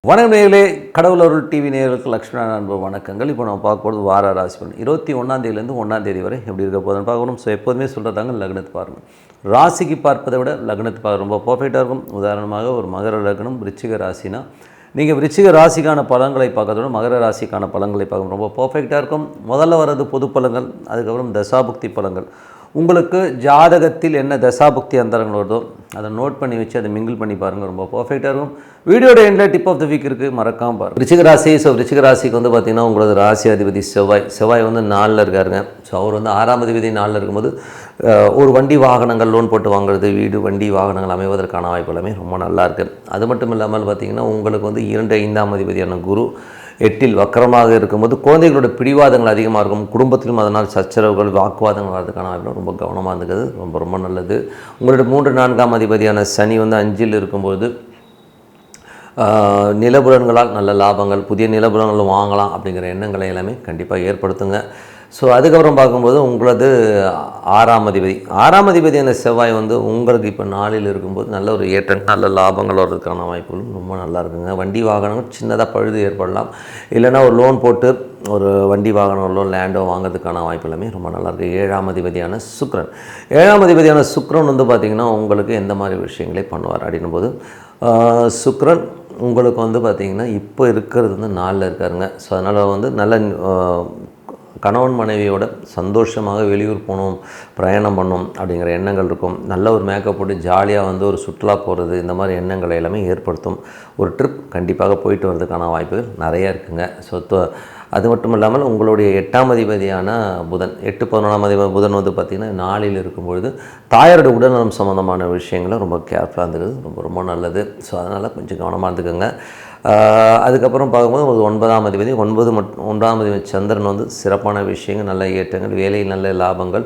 வணக்கம் நேயர்களே, கடவுள் அருள் டிவி நேயர்களுக்கு லக்ஷ்மண அன்பு வணக்கங்கள். இப்போ நம்ம பார்க்க போகிறது வார ராசி பலன் 21 1 தேதி வரை எப்படி இருக்க போதுன்னு பார்க்கணும். ஸோ எப்போதுமே சொல்கிறதாங்க லக்னத்தை பாருங்கள். ராசிக்கு பார்ப்பதை விட லக்னத்தை பார்க்க ரொம்ப பர்ஃபெக்டாக இருக்கும். உதாரணமாக ஒரு மகர லக்னம் விருச்சிக ராசினா நீங்கள் விருச்சிக ராசிக்கான பலன்களை பார்க்கறதோட மகர ராசிக்கான பலன்களை பார்க்க ரொம்ப பர்ஃபெக்டாக இருக்கும். முதல்ல வர்றது பொது பலன்கள், அதுக்கப்புறம் தசாபுக்தி பலன்கள். உங்களுக்கு ஜாதகத்தில் என்ன தசாபுக்தி அந்தரங்கள் வருதோ அதை நோட் பண்ணி வச்சு அதை மிங்கிள் பண்ணி பாருங்கள், ரொம்ப பர்ஃபெக்டாக இருக்கும். வீடியோட எண்டில் டிப் ஆஃப் த வீக் இருக்குது, மறக்காமல் பாருங்கள். விருச்சிக ராசி. ஸோ விருச்சிக ராசிக்கு வந்து பார்த்திங்கன்னா உங்களது ராசி அதிபதி செவ்வாய் வந்து 4ல் இருக்காருங்க. ஸோ அவர் வந்து 6ஆம் அதிபதி 4ல் இருக்கும்போது ஒரு வண்டி வாகனங்கள் லோன் போட்டு வாங்குறது, வீடு வண்டி வாகனங்கள் அமைவதற்கான வாய்ப்பு எல்லாமே ரொம்ப நல்லாயிருக்கு. அது மட்டும் இல்லாமல் பார்த்திங்கன்னா உங்களுக்கு வந்து 2 5ஆம் அதிபதியான குரு 8ல் வக்கரமாக இருக்கும்போது குழந்தைகளோட பிடிவாதங்கள் அதிகமாக இருக்கும். குடும்பத்திலும் அதனால் சச்சரவுகள் வாக்குவாதங்கள் வரதுக்கான வாய்ப்பு ரொம்ப கவனமாக இருந்துக்கிறது ரொம்ப ரொம்ப நல்லது. உங்களோட 3 4ஆம் அதிபதியான சனி வந்து 5ல் இருக்கும்போது நிலபுலன்களால் நல்ல லாபங்கள், புதிய நிலபுலன்கள் வாங்கலாம் அப்படிங்கிற எண்ணங்களை எல்லாமே கண்டிப்பாக ஏற்படுத்துங்க. ஸோ அதுக்கப்புறம் பார்க்கும்போது உங்களது 6ஆம் அதிபதி அந்த செவ்வாய் வந்து உங்களுக்கு இப்போ 4ல் இருக்கும்போது நல்ல ஒரு ஏற்றம், நல்ல லாபங்கள் வர்றதுக்கான வாய்ப்புகளும் ரொம்ப நல்லா இருக்குங்க. வண்டி வாகனங்கள் சின்னதாக பழுது ஏற்படலாம், இல்லைனா ஒரு லோன் போட்டு ஒரு வண்டி வாகனங்களோ லேண்டோ வாங்கிறதுக்கான வாய்ப்பு எல்லாமே ரொம்ப நல்லாயிருக்கு. 7ஆம் அதிபதியான சுக்கிரன் வந்து பார்த்திங்கன்னா உங்களுக்கு எந்த மாதிரி விஷயங்களே பண்ணுவார் அப்படின்னும் போது சுக்கிரன் உங்களுக்கு வந்து பார்த்திங்கன்னா இப்போ இருக்கிறது வந்து 4ல் இருக்காருங்க. ஸோ அதனால் வந்து நல்ல கணவன் மனைவியோட சந்தோஷமாக வெளியூர் போகணும், பிரயாணம் பண்ணணும் அப்படிங்கிற எண்ணங்கள் இருக்கும். நல்ல ஒரு மேக்கப் போட்டு ஜாலியாக வந்து ஒரு சுற்றுலா போகிறது, இந்த மாதிரி எண்ணங்களை எல்லாமே ஏற்படுத்தும். ஒரு ட்ரிப் கண்டிப்பாக போயிட்டு வர்றதுக்கான வாய்ப்புகள் நிறையா இருக்குங்க. ஸோ அது மட்டும் இல்லாமல் உங்களுடைய 8ஆம் அதிபதியான புதன் 8 11ஆம் அதிபதி புதன் வந்து பார்த்திங்கன்னா 4ல் இருக்கும்பொழுது தாயாரோட உடல்நலம் சம்மந்தமான விஷயங்களை ரொம்ப கேர்ஃபுல்லாக இருந்துக்கிறது ரொம்ப ரொம்ப நல்லது. ஸோ அதனால் கொஞ்சம் கவனமாக இருந்துக்கோங்க. அதுக்கப்புறம் பார்க்கும்போது ஒரு 9ஆம் அதிபதி 9ஆம் அதிபதி சந்திரன் வந்து சிறப்பான விஷயங்கள், நல்ல ஏற்றங்கள், வேலையில் நல்ல லாபங்கள்,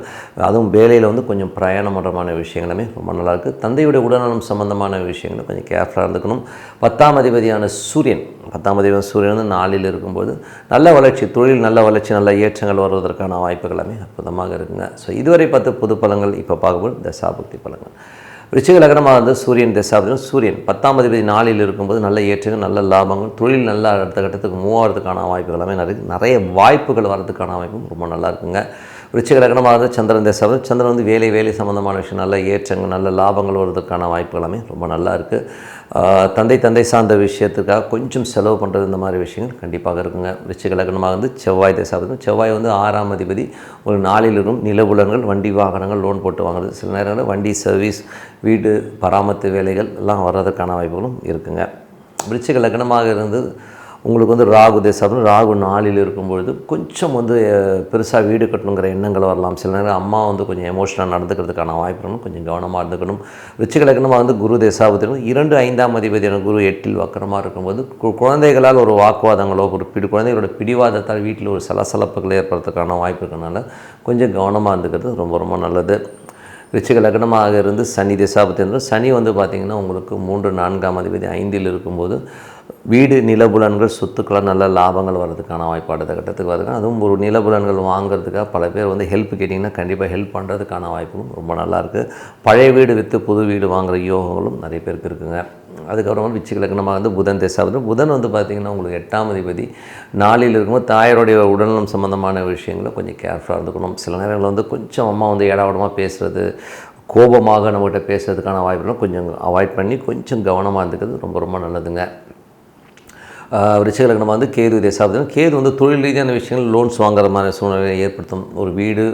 அதுவும் வேலையில் வந்து கொஞ்சம் பிரயாணம் பண்ணுறமான விஷயங்களுமே ரொம்ப நல்லாயிருக்கு. தந்தையுடைய உடல்நலம் சம்மந்தமான விஷயங்களை கொஞ்சம் கேர்ஃபுல்லாக இருந்துக்கணும். 10ஆம் அதிபதியான சூரியன் வந்து 4ல் இருக்கும்போது நல்ல வளர்ச்சி, தொழில் நல்ல வளர்ச்சி, நல்ல ஏற்றங்கள் வருவதற்கான வாய்ப்புகள் எல்லாமே அற்புதமாக இருக்குங்க. ஸோ இதுவரை 10 பொது பலன்கள். இப்போ பார்க்கும்போது தசாபுக்தி பலன்கள். விருச்சிக லக்னமாக வந்து சூரியன் தசாபதியும் சூரியன் 10ஆம் அதிபதி 4ல் இருக்கும்போது நல்ல ஏற்றங்கள், நல்ல லாபங்கள், தொழில் நல்ல அடுத்த கட்டத்துக்கு மூவ் ஆகிறதுக்கான வாய்ப்புகள் எல்லாமே நிறைய வாய்ப்புகள் வரதுக்கான வாய்ப்பும் ரொம்ப நல்லா இருக்குங்க. விருச்சிக லக்னமாக வந்து சந்திரன் தசாபதி, சந்திரன் வந்து வேலை சம்மந்தமான விஷயம், நல்ல ஏற்றங்கள், நல்ல லாபங்கள் வருவதற்கான வாய்ப்புகள் எல்லாமே ரொம்ப நல்லா இருக்குது. தந்தை சார்ந்த விஷயத்துக்காக கொஞ்சம் செலவு பண்ணுறது, இந்த மாதிரி விஷயங்கள் கண்டிப்பாக இருக்குங்க. விருச்சிக லக்னமாக வந்து செவ்வாய் தசாபதி, செவ்வாய் வந்து 6ஆம் அதிபதி ஒரு 4ல் இருக்கும். நிலபுலன்கள், வண்டி வாகனங்கள் லோன் போட்டு வாங்குறது, சில நேரங்களில் வண்டி சர்வீஸ், வீடு பராமரிப்பு வேலைகள் எல்லாம் வர்றதுக்கான வாய்ப்புகளும் இருக்குங்க. விருச்சிக லக்னமாக இருந்து உங்களுக்கு வந்து ராகு தசாபதி, ராகு 4ல் இருக்கும்பொழுது கொஞ்சம் வந்து பெருசாக வீடு கட்டணுங்கிற எண்ணங்கள் வரலாம். சில நேரம் அம்மா வந்து கொஞ்சம் எமோஷனலாக நடந்துக்கிறதுக்கான வாய்ப்புகளும் கொஞ்சம் கவனமாக இருந்துக்கணும். விருச்சிக லக்னமாக வந்து குரு தசாபதி 2 5ஆம் அதிபதியான குரு 8ல் வக்கரமாக இருக்கும்போது குழந்தைகளால் ஒரு வாக்குவாதங்களோ குழந்தைகளோட பிடிவாதத்தால் வீட்டில் ஒரு சலசலப்புகள் ஏற்படுறதுக்கான வாய்ப்பு இருக்கிறதுனால கொஞ்சம் கவனமாக இருந்துக்கிறது ரொம்ப ரொம்ப நல்லது. விருச்சிக லக்னமாக இருந்து சனி தசாபதி இருந்தால் சனி வந்து பார்த்திங்கன்னா உங்களுக்கு 3 4ஆம் அதிபதி 5ல் இருக்கும்போது வீடு நிலபுலன்கள் சொத்துக்களால் நல்ல லாபங்கள் வர்றதுக்கான வாய்ப்பு அடுத்த கட்டத்துக்கு வருதுங்க. அதுவும் ஒரு நிலபுலன்கள் வாங்குறதுக்காக பல பேர் வந்து ஹெல்ப் கேட்டிங்கன்னா கண்டிப்பாக ஹெல்ப் பண்ணுறதுக்கான வாய்ப்பும் ரொம்ப நல்லாயிருக்கு. பழைய வீடு விற்று புது வீடு வாங்குகிற யோகங்களும் நிறைய பேருக்கு இருக்குங்க. அதுக்கப்புறம் வந்து விருச்சிக லக்னமாக வந்து புதன் தசாபதி, புதன் வந்து பார்த்திங்கன்னா உங்களுக்கு 8ஆம் அதிபதி 4ல் இருக்கும்போது தாயாருடைய உடல்நலம் சம்மந்தமான விஷயங்களை கொஞ்சம் கேர்ஃபுல்லாக இருந்துக்கணும். சில நேரங்களில் வந்து கொஞ்சம் அம்மா வந்து ஏடாவிடமாக பேசுகிறது, கோபமாக நம்மகிட்ட பேசுகிறதுக்கான வாய்ப்புகளும் கொஞ்சம் அவாய்ட் பண்ணி கொஞ்சம் கவனமாக இருந்துக்கிறது ரொம்ப ரொம்ப நல்லதுங்க. விருச்சிக லக்னமாக வந்து கேது தசாபதி, கேது வந்து தொழில் ரீதியான விஷயங்கள் லோன்ஸ் வாங்குற மாதிரி சூழ்நிலையை ஏற்படுத்தும். ஒரு வீடு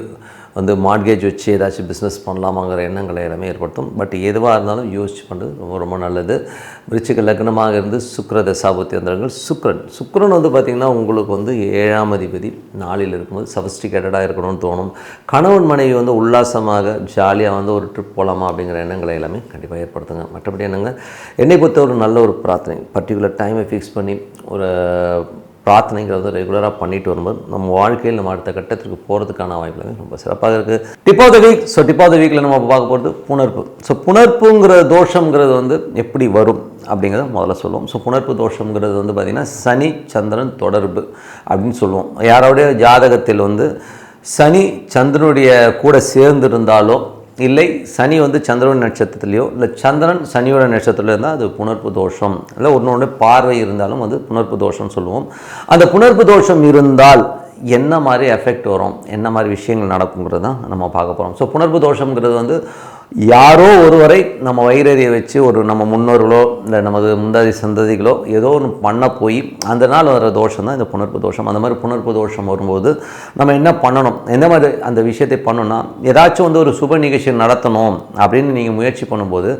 வந்து மார்ட்கேஜ் வச்சு ஏதாச்சும் பிஸ்னஸ் பண்ணலாமாங்கிற எண்ணங்களை எல்லாமே ஏற்படுத்தும். பட் எதுவாக இருந்தாலும் யோசிச்சு பண்ணுறது ரொம்ப ரொம்ப நல்லது. விருச்சிக லக்னமாக இருந்து சுக்கிர தசாபுக்தி அந்தரங்கள் சுக்கிரன் வந்து பார்த்திங்கன்னா உங்களுக்கு வந்து 7ஆம் அதிபதி 4ல் இருக்கும்போது சஃபிஸ்டிகேட்டடாக இருக்கணும்னு தோணும். கணவன் மனைவி வந்து உல்லாசமாக ஜாலியாக வந்து ஒரு ட்ரிப் போகலாமா அப்படிங்கிற எண்ணங்களை எல்லாமே கண்டிப்பாக ஏற்படுத்துங்க. மற்றபடி என்னை பொறுத்த ஒரு நல்ல ஒரு பிரார்த்தனை, பர்டிகுலர் டைமை ஃபிக்ஸ் பண்ணி ஒரு பிரார்த்தனைங்கிறத ரெகுலராக பண்ணிட்டு வரும்போது நம்ம வாழ்க்கையில் நம்ம அடுத்த கட்டத்துக்கு போகிறதுக்கான வாய்ப்புகள் ரொம்ப சிறப்பாக இருக்குது. Tip of the week. So tip of the வீக்கில் நம்ம பார்க்க போகிறது புணர்ப்பு. ஸோ புணர்ப்புங்கிற தோஷங்கிறது வந்து எப்படி வரும் அப்படிங்கிறத முதல்ல சொல்லுவோம். ஸோ புணர்ப்பு தோஷங்கிறது வந்து பார்த்திங்கன்னா சனி சந்திரன் தொடர்பு அப்படின்னு சொல்லுவோம். யாரோடைய ஜாதகத்தில் வந்து சனி சந்திரனுடைய கூட சேர்ந்திருந்தாலோ இல்லை சனி வந்து சந்திரன் நட்சத்திரத்துலையோ இல்லை சந்திரன் சனியோட நட்சத்திரத்தில் இருந்தால் அது புணர்ப்பு தோஷம், இல்லை ஒன்று பார்வை இருந்தாலும் வந்து புணர்ப்பு தோஷம்னு சொல்லுவோம். அந்த புணர்ப்பு தோஷம் இருந்தால் என்ன மாதிரி எஃபெக்ட் வரும், என்ன மாதிரி விஷயங்கள் நடக்குங்கிறது தான் நம்ம பார்க்க போகிறோம். ஸோ புணர்ப்பு தோஷங்கிறது வந்து யாரோ ஒருவரை நம்ம வயிறறிய வச்சு ஒரு நம்ம முன்னோர்களோ இல்லை நமது முந்தாதி சந்ததிகளோ ஏதோ ஒன்று பண்ண போய் அந்த நாள் வர தோஷம் தான் இந்த புணர்ப்பு தோஷம். அந்த மாதிரி புணர்ப்பு தோஷம் வரும்போது நம்ம என்ன பண்ணணும், எந்த மாதிரி அந்த விஷயத்தை பண்ணணும்னா, ஏதாச்சும் வந்து ஒரு சுப நிகழ்ச்சி நடத்தணும் அப்படின்னு நீங்கள் முயற்சி பண்ணும்போது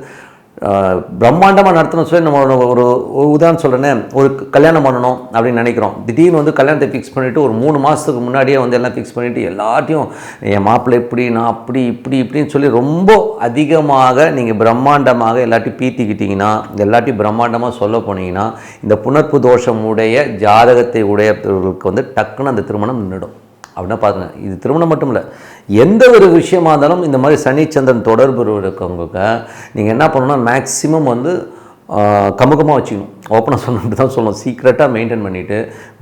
பிரம்மாண்டமாக நடத்தணும் சொல்லி நம்ம ஒரு உதாரணம் சொல்கிறேன்னே, ஒரு கல்யாணம் பண்ணணும் அப்படின்னு நினைக்கிறோம். திடீர்னு வந்து கல்யாணத்தை ஃபிக்ஸ் பண்ணிவிட்டு ஒரு 3 மாதத்துக்கு முன்னாடியே வந்து எல்லாம் ஃபிக்ஸ் பண்ணிவிட்டு எல்லாத்தையும் என் மாப்பிள்ளை இப்படி நான் அப்படி இப்படின்னு சொல்லி ரொம்ப அதிகமாக நீங்கள் பிரம்மாண்டமாக எல்லாத்தையும் பீத்திக்கிட்டிங்கன்னா, எல்லாத்தையும் பிரம்மாண்டமாக சொல்ல போனீங்கன்னா, இந்த புணர்ப்பு தோஷம் உடைய ஜாதகத்தை உடையவர்களுக்கு வந்து டக்குன்னு அந்த திருமணம் நின்றுடும். அப்படின்னா பாருங்கள், இது திருமணம் மட்டும் இல்லை, எந்த ஒரு விஷயமா இருந்தாலும் இந்த மாதிரி சனிச்சந்திரன் தொடர்பு இருக்கவங்களுக்கு நீங்கள் என்ன பண்ணணும்னா மேக்ஸிமம் வந்து கமுகமாக வச்சுக்கணும். ஓப்பனாக சொன்னிட்டு தான் சொல்லணும். சீக்ரெட்டாக மெயின்டைன் பண்ணிவிட்டு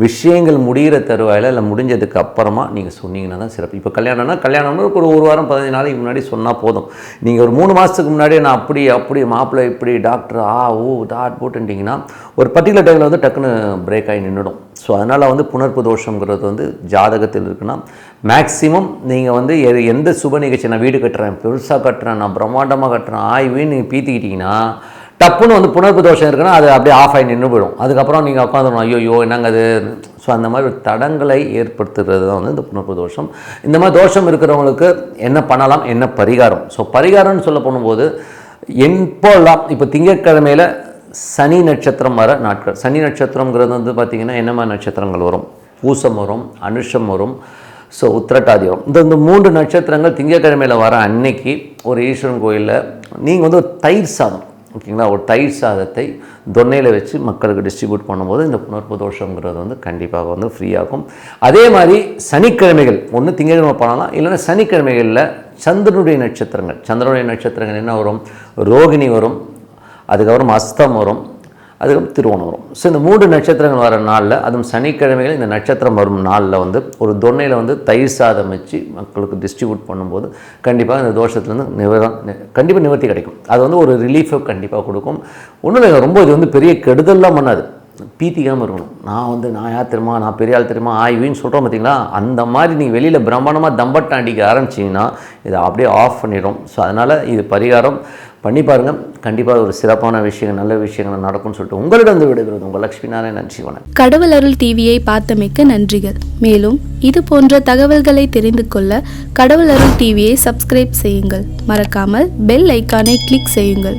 விஷயங்கள் முடிகிற தருவாயில் இல்லை முடிஞ்சதுக்கு அப்புறமா நீங்கள் சொன்னீங்கன்னா தான் சிறப்பு. இப்போ கல்யாணம்னா ஒரு வாரம் 15 நாளைக்கு முன்னாடி சொன்னால் போதும். நீங்கள் ஒரு 3 மாதத்துக்கு முன்னாடியே நான் அப்படி மாப்பிள்ளை இப்படி டாக்டர் டாட் போட்டுட்டிங்கன்னா ஒரு பர்டிகுலர் டைமில் வந்து டக்குன்னு பிரேக் ஆகி நின்றுடும். ஸோ அதனால் வந்து புணர்ப்பு தோஷங்கிறது வந்து ஜாதகத்தில் இருக்குன்னா மேக்ஸிமம் நீங்கள் வந்து எந்த சுப நிகழ்ச்சி, நான் வீடு கட்டுறேன், பெருசாக கட்டுறேன், நான் பிரம்மாண்டமாக கட்டுறேன் ஆய்வுன்னு நீங்கள் பீத்திக்கிட்டிங்கன்னா டப்புன்னு வந்து புணர்ப்பு தோஷம் இருக்குன்னா அது அப்படியே ஆஃப் ஆகி நின்று போயிடும். அதுக்கப்புறம் நீங்கள் உட்காந்துடணும், ஐயோ என்னங்க அது. ஸோ அந்த மாதிரி ஒரு தடங்களை ஏற்படுத்துகிறது தான் வந்து இந்த புணர்ப்பு தோஷம். இந்த மாதிரி தோஷம் இருக்கிறவங்களுக்கு என்ன பண்ணலாம், என்ன பரிகாரம். ஸோ பரிகாரம்னு சொல்ல போகும்போது எப்போல்லாம் இப்போ திங்கட்கிழமையில் சனி நட்சத்திரம் வர நாட்கள், சனி நட்சத்திரங்கிறது வந்து பார்த்திங்கன்னா என்ன மாதிரி நட்சத்திரங்கள் வரும், பூசம் வரும், அனுஷம் வரும், ஸோ உத்திரட்டாதி வரும். இந்த 3 நட்சத்திரங்கள் திங்கட்கிழமையில் வர அன்னைக்கு ஒரு ஈஸ்வரன் கோயிலில் நீங்கள் வந்து ஒரு தயிர் சாதம், ஓகேங்களா, ஒரு தயிர் சாதத்தை தொன்னையில் வச்சு மக்களுக்கு டிஸ்ட்ரிபியூட் பண்ணும்போது இந்த புணர்ப்பு தோஷங்கிறது வந்து கண்டிப்பாக வந்து ஃப்ரீயாகும். அதே மாதிரி சனிக்கிழமைகள் ஒன்று திங்கட்கிழமை பண்ணலாம், இல்லைன்னா சனிக்கிழமைகளில் சந்திரனுடைய நட்சத்திரங்கள் என்ன வரும், ரோகிணி வரும், அதுக்கப்புறம் அஸ்தம் வரும், அதுக்கப்புறம் திருவோணம் வரும். ஸோ இந்த 3 நட்சத்திரங்கள் வர நாளில், அதுவும் சனிக்கிழமைகள் இந்த நட்சத்திரம் வரும் நாளில் வந்து ஒரு தொன்னையில் வந்து தயிர் சாதம் வச்சு மக்களுக்கு டிஸ்ட்ரிபியூட் பண்ணும்போது கண்டிப்பாக இந்த தோஷத்துலேருந்து கண்டிப்பாக நிவர்த்தி கிடைக்கும். அது வந்து ஒரு ரிலீஃபை கண்டிப்பாக கொடுக்கும். ஒன்றும் இல்லை, ரொம்ப இது வந்து பெரிய கெடுதல்லாம் பண்ணாது, பீத்திக்காமல் இருக்கணும். நான் யார் தெரியுமா, நான் பெரிய ஆள் தெரியுமா ஆய்வின்னு சொல்கிறோம் பார்த்தீங்களா, அந்த மாதிரி நீங்கள் வெளியில் பிரம்மாண்டமாக தம்பட்டாண்டிக்க ஆரம்பிச்சிங்கன்னா இதை அப்படியே ஆஃப் பண்ணிடும். ஸோ அதனால் இது பரிகாரம் பண்ணி பாருங்கள், கண்டிப்பாக ஒரு சிறப்பான விஷயங்கள் நல்ல விஷயங்கள் நடக்கும்னு சொல்லிட்டு உங்களிடம் விடைபெறுவது உங்கள் லட்சுமி நாராயணன். நன்றி, வணக்கம். கடவுள் அருள் டிவியை பார்த்தமைக்கு நன்றிகள். மேலும் இது போன்ற தகவல்களை தெரிந்து கொள்ள கடவுள் அருள் டிவியை சப்ஸ்கிரைப் செய்யுங்கள். மறக்காமல் பெல் ஐக்கானை கிளிக் செய்யுங்கள்.